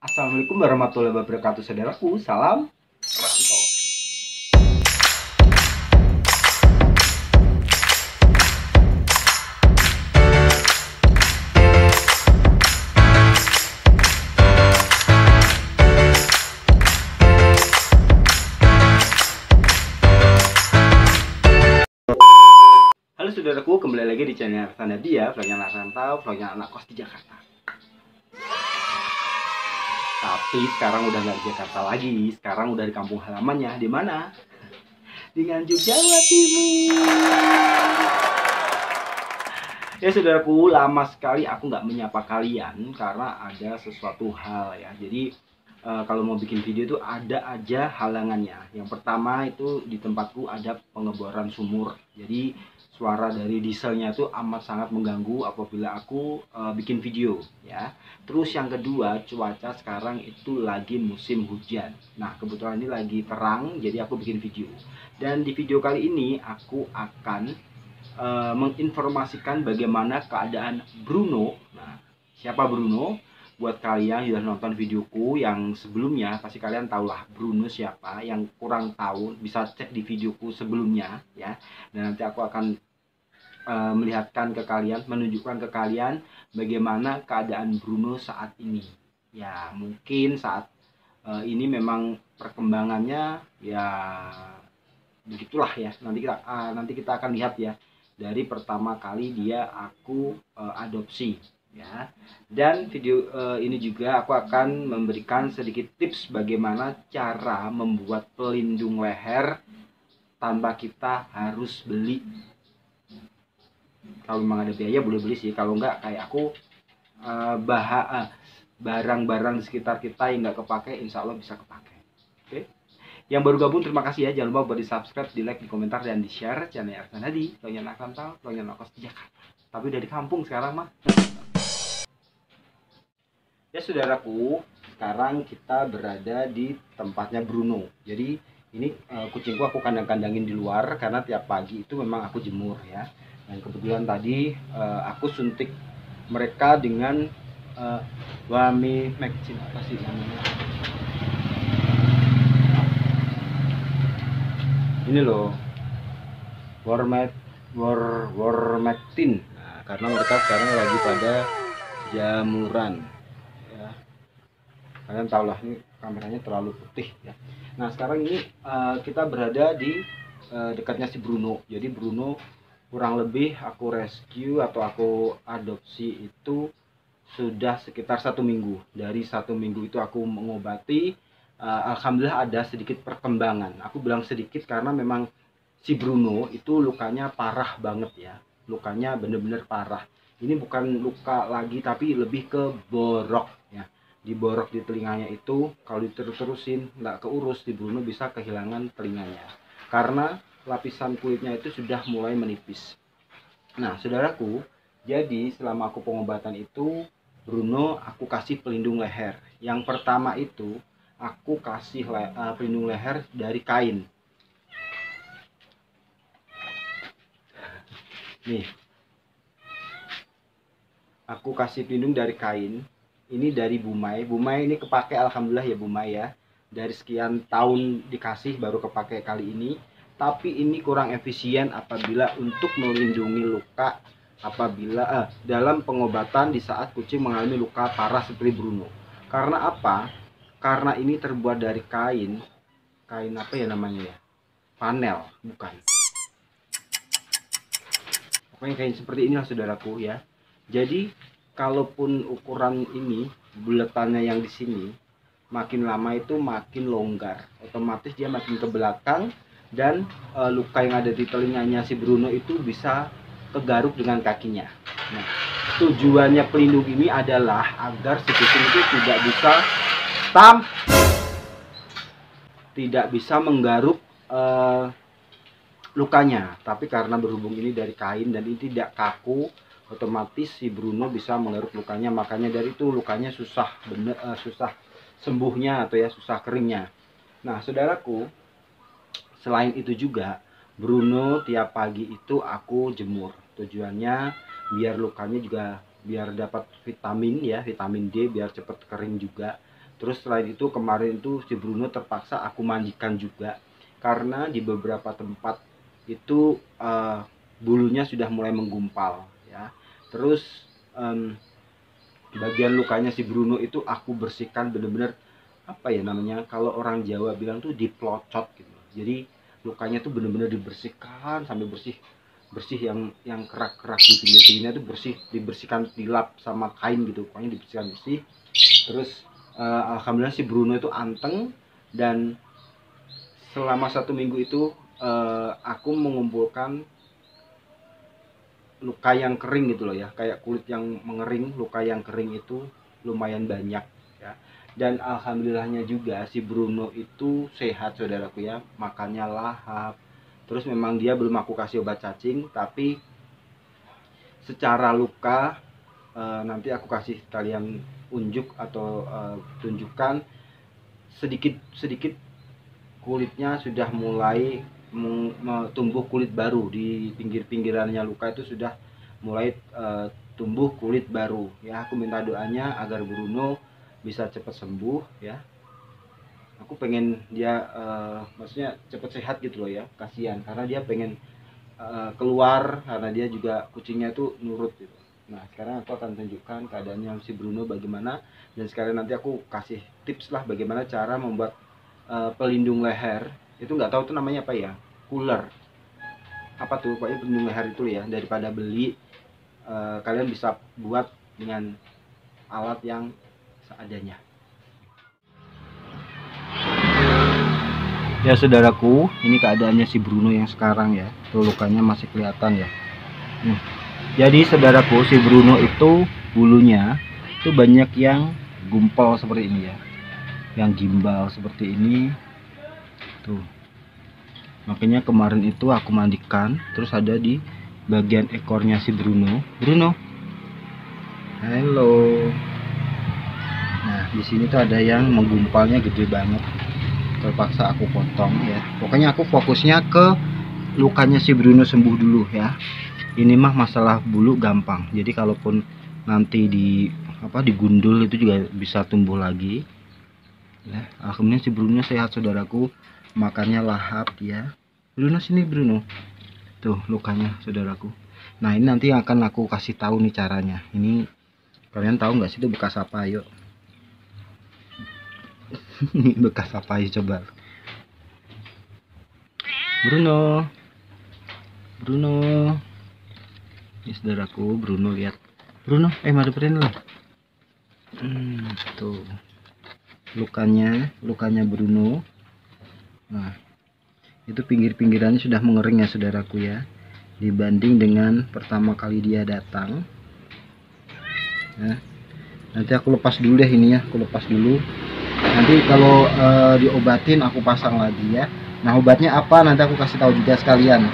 Assalamualaikum warahmatullahi wabarakatuh, saudaraku. Salam rantau. Halo saudaraku, kembali lagi di channel Dia, vlognya anak rantau, vlognya anak kos di Jakarta. Tapi sekarang udah nggak di Jakarta lagi, sekarang udah di kampung halamannya. Di mana? Di Nganjuk, Jawa Timur. Ya saudaraku, lama sekali aku nggak menyapa kalian karena ada sesuatu hal ya. Jadi kalau mau bikin video itu ada aja halangannya. Yang pertama itu di tempatku ada pengeboran sumur. Jadi suara dari dieselnya itu amat sangat mengganggu apabila aku bikin video ya. Terus yang kedua, cuaca sekarang itu lagi musim hujan. Nah, kebetulan ini lagi terang jadi aku bikin video. Dan di video kali ini aku akan menginformasikan bagaimana keadaan Bruno. Nah, siapa Bruno? Buat kalian yang sudah nonton videoku yang sebelumnya, pasti kalian tahulah Bruno siapa. Yang kurang tahu bisa cek di videoku sebelumnya ya. Dan nanti aku akan melihatkan ke kalian, menunjukkan ke kalian bagaimana keadaan Bruno saat ini. Ya, mungkin saat ini memang perkembangannya ya begitulah ya. Nanti kita akan lihat ya dari pertama kali dia aku adopsi ya. Dan video ini juga aku akan memberikan sedikit tips bagaimana cara membuat pelindung leher tanpa kita harus beli. Kalau memang ada biaya boleh beli sih, kalau enggak kayak aku barang-barang di sekitar kita yang nggak kepake insya Allah bisa kepake. Oke. Yang baru gabung terima kasih ya, jangan lupa buat di subscribe, di like, di komentar, dan di share channel Arsan Hadi, vlognya anak rantau, vlognya anak kos di Jakarta. Tapi dari kampung sekarang mah. Ya saudaraku, sekarang kita berada di tempatnya Bruno. Jadi ini kucingku aku kandang-kandangin di luar karena tiap pagi itu memang aku jemur ya. Dan kebetulan tadi aku suntik mereka dengan Wami Maxin apa sih namanya? Ini loh, Warmectin. Nah, karena mereka sekarang lagi pada jamuran ya. Kalian tahu lah, ini kameranya terlalu putih ya. Nah sekarang ini kita berada di dekatnya si Bruno. Jadi Bruno kurang lebih aku rescue atau aku adopsi itu sudah sekitar 1 minggu. Dari 1 minggu itu aku mengobati. Alhamdulillah ada sedikit perkembangan. Aku bilang sedikit karena memang si Bruno itu lukanya parah banget ya. Lukanya bener-bener parah. Ini bukan luka lagi tapi lebih ke borok ya. Diborok di telinganya itu kalau diterus-terusin nggak keurus, si Bruno bisa kehilangan telinganya. Karena lapisan kulitnya itu sudah mulai menipis. Nah saudaraku, jadi selama aku pengobatan itu Bruno aku kasih pelindung leher. Yang pertama itu aku kasih pelindung leher dari kain. Nih, aku kasih pelindung dari kain. Ini dari Bumai. Bumai ini kepake alhamdulillah ya Bumai ya. Dari sekian tahun dikasih baru kepake kali ini. Tapi ini kurang efisien apabila untuk melindungi luka apabila dalam pengobatan di saat kucing mengalami luka parah seperti Bruno. Karena apa? Karena ini terbuat dari kain. Kain apa ya namanya ya? Panel, bukan. Pokoknya kain seperti inilah saudaraku ya. Jadi kalaupun ukuran ini buletannya yang di sini makin lama itu makin longgar, otomatis dia makin ke belakang dan luka yang ada di telinganya si Bruno itu bisa kegaruk dengan kakinya. Nah, tujuannya pelindung ini adalah agar si kucing itu tidak bisa menggaruk lukanya, tapi karena berhubung ini dari kain dan ini tidak kaku, otomatis si Bruno bisa menggaruk lukanya. Makanya dari itu lukanya susah susah sembuhnya atau ya susah keringnya. Nah saudaraku, selain itu juga Bruno tiap pagi itu aku jemur. Tujuannya biar lukanya juga biar dapat vitamin ya, vitamin D biar cepat kering juga. Terus selain itu kemarin itu si Bruno terpaksa aku mandikan juga karena di beberapa tempat itu bulunya sudah mulai menggumpal ya. Terus bagian lukanya si Bruno itu aku bersihkan bener-bener, apa ya namanya, kalau orang Jawa bilang tuh diplocot gitu. Jadi lukanya tuh bener-bener dibersihkan sampai bersih, bersih yang kerak-kerak di pinggir-pinggirnya tuh bersih, dibersihkan, dilap sama kain gitu, pokoknya dibersihkan bersih. Terus alhamdulillah si Bruno itu anteng, dan selama 1 minggu itu aku mengumpulkan luka yang kering gitu loh ya, kayak kulit yang mengering, luka yang kering itu lumayan banyak ya. Dan alhamdulillahnya juga si Bruno itu sehat saudaraku ya, makannya lahap. Terus memang dia belum aku kasih obat cacing, tapi secara luka nanti aku kasih kalian unjuk atau tunjukkan sedikit sedikit kulitnya sudah mulai tumbuh kulit baru di pinggir-pinggirannya luka, itu sudah mulai tumbuh kulit baru ya. Aku minta doanya agar Bruno bisa cepat sembuh ya. Aku pengen dia maksudnya cepat sehat gitu loh ya, kasihan karena dia pengen keluar, karena dia juga kucingnya itu nurut gitu. Nah sekarang aku akan tunjukkan keadaannya si Bruno bagaimana, dan sekarang nanti aku kasih tips lah bagaimana cara membuat pelindung leher. Itu nggak tahu tuh namanya apa ya, cooler apa tuh, pokoknya pelindung leher itu ya. Daripada beli, kalian bisa buat dengan alat yang seadanya. Ya saudaraku, ini keadaannya si Bruno yang sekarang ya. Tuh lukanya masih kelihatan ya. Jadi saudaraku, si Bruno itu bulunya itu banyak yang gumpal seperti ini ya, yang gimbal seperti ini tuh. Makanya kemarin itu aku mandikan, terus ada di bagian ekornya si Bruno. Bruno, halo. Nah di sini tuh ada yang menggumpalnya gede banget, terpaksa aku potong ya. Pokoknya aku fokusnya ke lukanya si Bruno sembuh dulu ya. Ini mah masalah bulu gampang, jadi kalaupun nanti digundul itu juga bisa tumbuh lagi ya. Alhamdulillah si Bruno sehat saudaraku, makannya lahap ya. Bruno sini Bruno, tuh lukanya saudaraku. Nah ini nanti akan aku kasih tahu nih caranya. Ini kalian tahu nggak sih itu bekas apa? Yuk. Bekas apa ya coba. Bruno, Bruno, ini saudaraku Bruno, lihat Bruno, maduperin loh. Tuh lukanya Bruno. Nah itu pinggir-pinggirannya sudah mengering ya saudaraku ya, dibanding dengan pertama kali dia datang ya. Nanti aku lepas dulu deh ini ya, aku lepas dulu. Nanti kalau diobatin aku pasang lagi ya. Nah obatnya apa nanti aku kasih tahu juga sekalian.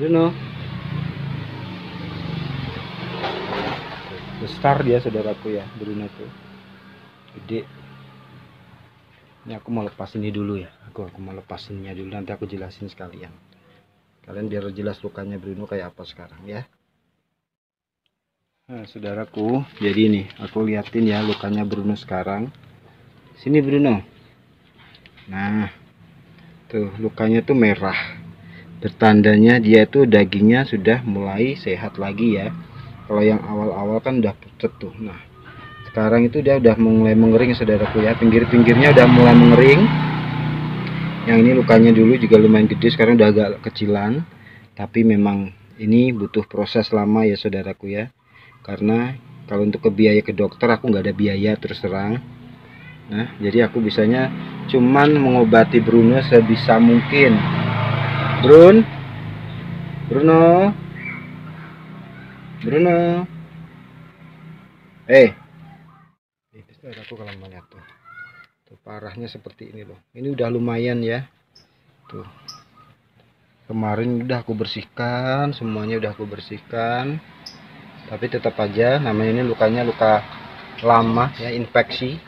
Bruno, besar dia saudaraku ya, Bruno tuh gede. Ini aku mau lepas ini dulu ya, aku mau lepas ininya dulu, nanti aku jelasin sekalian kalian biar jelas lukanya Bruno kayak apa sekarang ya. Nah saudaraku, jadi ini aku liatin ya lukanya Bruno sekarang. Sini Bruno. Nah tuh lukanya tuh merah, bertandanya dia tuh dagingnya sudah mulai sehat lagi ya. Kalau yang awal-awal kan udah pucet tuh. Nah sekarang itu dia udah mulai mengering saudaraku ya, pinggir-pinggirnya udah mulai mengering. Yang ini lukanya dulu juga lumayan gede, sekarang udah agak kecilan, tapi memang ini butuh proses lama ya saudaraku ya, karena kalau untuk biaya ke dokter aku nggak ada biaya terus terang. Nah jadi aku bisanya cuman mengobati Bruno sebisa mungkin. Bruno, Bruno, aku kalau melihat tuh parahnya seperti ini loh. Ini udah lumayan ya, tuh Kemarin udah aku bersihkan, semuanya udah aku bersihkan, tapi tetap aja namanya ini lukanya luka lama ya, infeksi.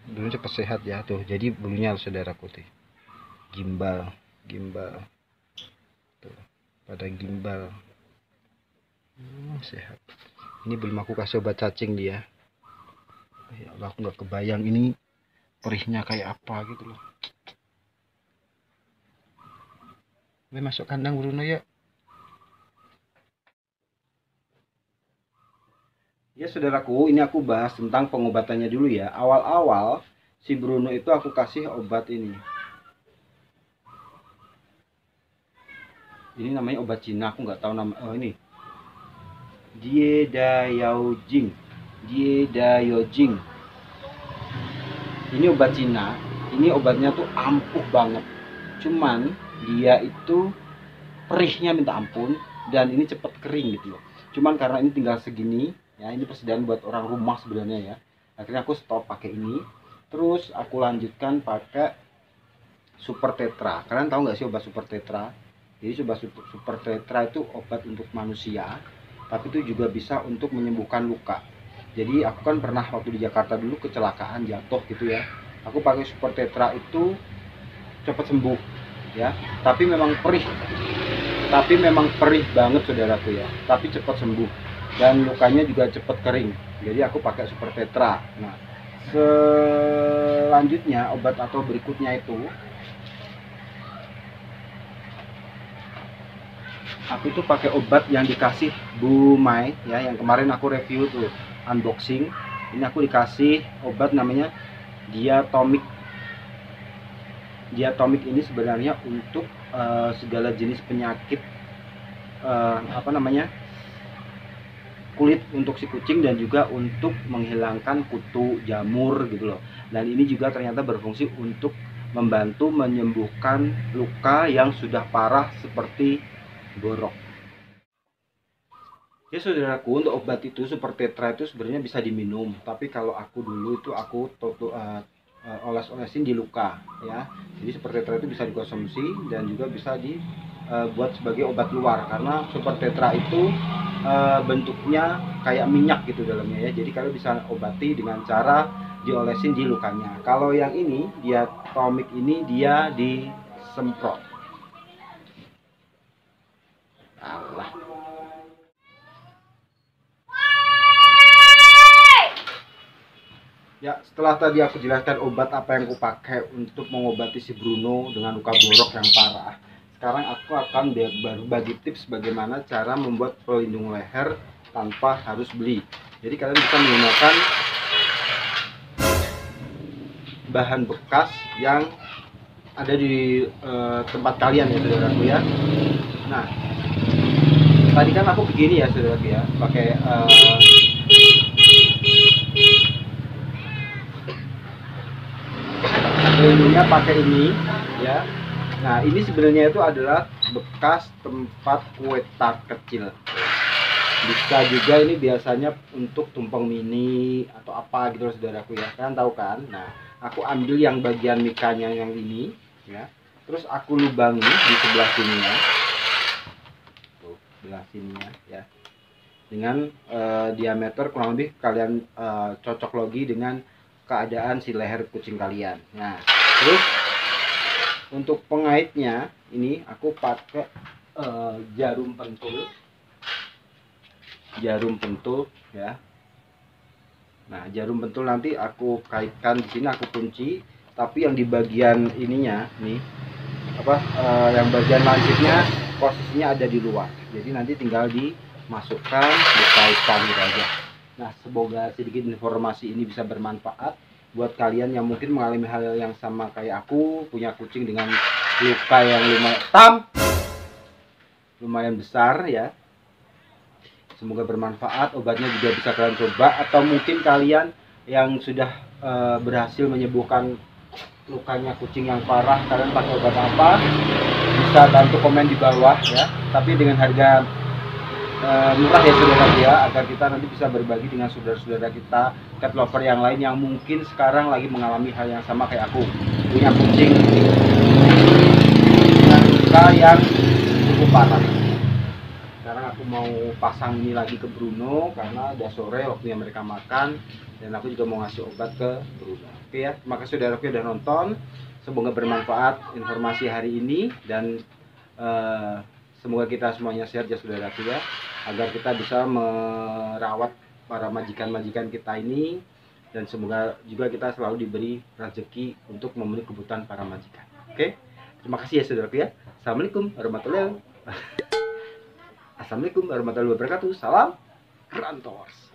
Belum cepat sehat ya tuh, jadi bulunya saudaraku tuh gimbal tuh, pada gimbal. Sehat. Ini belum aku kasih obat cacing dia. Ya Allah, aku nggak kebayang ini perihnya kayak apa gitu loh. Masuk kandang Bruno ya. Ya saudaraku, ini aku bahas tentang pengobatannya dulu ya. Awal-awal si Bruno itu aku kasih obat ini. Ini namanya obat Cina, aku nggak tahu nama. Oh ini, Jiedayaojing. Ini obat Cina. Ini obatnya tuh ampuh banget. Cuman dia itu perihnya minta ampun dan ini cepet kering gitu loh. Cuman karena ini tinggal segini ya, ini persediaan buat orang rumah sebenarnya ya, akhirnya aku stop pakai ini. Terus aku lanjutkan pakai Super Tetra. Kalian tahu nggak sih obat Super Tetra? Jadi obat Super Tetra itu obat untuk manusia, tapi itu juga bisa untuk menyembuhkan luka. Jadi aku kan pernah waktu di Jakarta dulu kecelakaan, jatuh gitu ya, aku pakai Super Tetra itu cepat sembuh ya, tapi memang perih banget saudaraku ya, tapi cepat sembuh dan lukanya juga cepat kering. Jadi aku pakai Super Tetra. Nah selanjutnya obat atau berikutnya itu aku tuh pakai obat yang dikasih Bu Mai ya, yang kemarin aku review tuh unboxing. Ini aku dikasih obat namanya Diatomic. Diatomic ini sebenarnya untuk segala jenis penyakit kulit untuk si kucing dan juga untuk menghilangkan kutu jamur gitu loh. Dan ini juga ternyata berfungsi untuk membantu menyembuhkan luka yang sudah parah seperti borok. Ya saudaraku, untuk obat itu Super Tetra itu sebenarnya bisa diminum, tapi kalau aku dulu itu aku oles-olesin di luka ya. Jadi Super Tetra itu bisa dikonsumsi dan juga bisa dibuat sebagai obat luar, karena Super Tetra itu bentuknya kayak minyak gitu dalamnya ya. Jadi kalian bisa obati dengan cara diolesin di lukanya. Kalau yang ini dia Diatomic ini dia disemprot. Allah. Ya, setelah tadi aku jelaskan obat apa yang aku pakai untuk mengobati si Bruno dengan luka borok yang parah, sekarang aku akan berbagi tips bagaimana cara membuat pelindung leher tanpa harus beli. Jadi kalian bisa menggunakan bahan bekas yang ada di tempat kalian ya saudaraku ya. Nah, tadi kan aku begini ya saudaraku ya, pakai pelindungnya pakai ini ya. Nah ini sebenarnya itu adalah bekas tempat kue tart kecil. Bisa juga ini biasanya untuk tumpeng mini atau apa gitu saudaraku ya, kalian tahu kan. Nah aku ambil yang bagian mikanya yang ini ya, terus aku lubangi di sebelah sini ya, tuh sebelah sininya ya, dengan diameter kurang lebih kalian cocok logi dengan keadaan si leher kucing kalian. Nah terus untuk pengaitnya ini aku pakai jarum pentul ya. Nah jarum pentul nanti aku kaitkan di sini, aku kunci, tapi yang di bagian ininya nih yang bagian lancipnya posisinya ada di luar, jadi nanti tinggal dimasukkan, dikaitkan gitu aja. Nah semoga sedikit informasi ini bisa bermanfaat buat kalian yang mungkin mengalami hal yang sama kayak aku, punya kucing dengan luka yang lumayan besar ya. Semoga bermanfaat, obatnya juga bisa kalian coba, atau mungkin kalian yang sudah berhasil menyembuhkan lukanya kucing yang parah, kalian pakai obat apa, bisa bantu komen di bawah ya, tapi dengan harga murah ya saudara ya, agar kita nanti bisa berbagi dengan saudara-saudara kita cat lover yang lain yang mungkin sekarang lagi mengalami hal yang sama kayak aku, punya kucing yang cukup parah. Sekarang aku mau pasang ini lagi ke Bruno karena udah sore waktunya mereka makan, dan aku juga mau ngasih obat ke Bruno. Oke ya, terima kasih saudaraku udah nonton. Semoga bermanfaat informasi hari ini, dan semoga kita semuanya sehat ya saudaraku ya, agar kita bisa merawat para majikan-majikan kita ini, dan semoga juga kita selalu diberi rezeki untuk memenuhi kebutuhan para majikan. Oke, terima kasih ya saudaraku ya. Assalamualaikum warahmatullahi wabarakatuh. Salam Rantors.